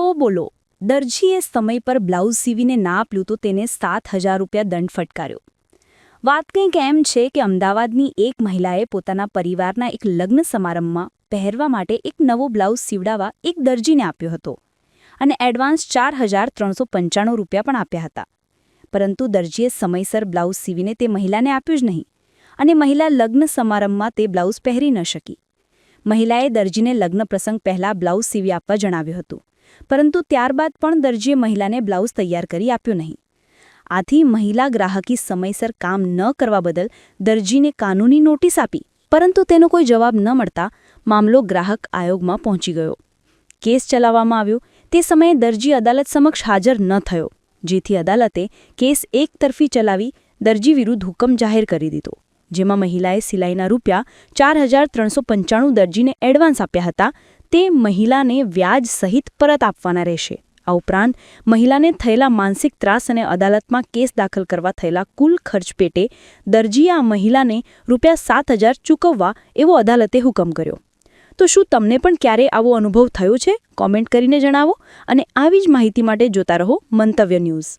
તો બોલો, દરજીએ સમય પર બ્લાઉઝ સીવીને ના આપ્યું તો તેને 7,000 રૂપિયા દંડ ફટકાર્યો. વાત કંઈક એમ છે કે અમદાવાદની એક મહિલાએ પોતાના પરિવારના એક લગ્ન સમારંભમાં પહેરવા માટે એક નવો બ્લાઉઝ સીવડાવવા એક દરજીને આપ્યો હતો અને એડવાન્સ 4,395 રૂપિયા પણ આપ્યા હતા. પરંતુ દરજીએ સમયસર બ્લાઉઝ સીવીને તે મહિલાને આપ્યું જ નહીં અને મહિલા લગ્ન સમારંભમાં તે બ્લાઉઝ પહેરી ન શકી. મહિલાએ દરજીને લગ્ન પ્રસંગ પહેલાં બ્લાઉઝ સીવી આપવા જણાવ્યું હતું, પરંતુ ત્યારબાદ પણ દરજીએ મહિલાને બ્લાઉઝ તૈયાર કરી આપ્યું નહીં. આથી મહિલા ગ્રાહકી સમયસર કામ ન કરવા બદલ દરજીને કાનૂની નોટિસ આપી, પરંતુ તેનો કોઈ જવાબ ન મળતા મામલો ગ્રાહક આયોગમાં પહોંચી ગયો. કેસ ચલાવવામાં આવ્યો. તે સમયે દરજી અદાલત સમક્ષ હાજર ન થયો, જેથી અદાલતે કેસ એકતરફી ચલાવી દરજી વિરુદ્ધ હુકમ જાહેર કરી દીધો, જેમાં મહિલાએ સિલાઈના રૂપિયા 4,395 દરજીને એડવાન્સ આપ્યા હતા તે મહિલાને વ્યાજ સહિત પરત આપવાના રહેશે. આ ઉપરાંત મહિલાને થયેલા માનસિક ત્રાસ અને અદાલતમાં કેસ દાખલ કરવા થયેલા કુલ ખર્ચ પેટે દરજીએ આ મહિલાને રૂપિયા 7,000 ચૂકવવા એવો અદાલતે હુકમ કર્યો. તો શું તમને પણ ક્યારે આવો અનુભવ થયો છે? કોમેન્ટ કરીને જણાવો અને આવી જ માહિતી માટે જોતા રહો મંતવ્ય ન્યૂઝ.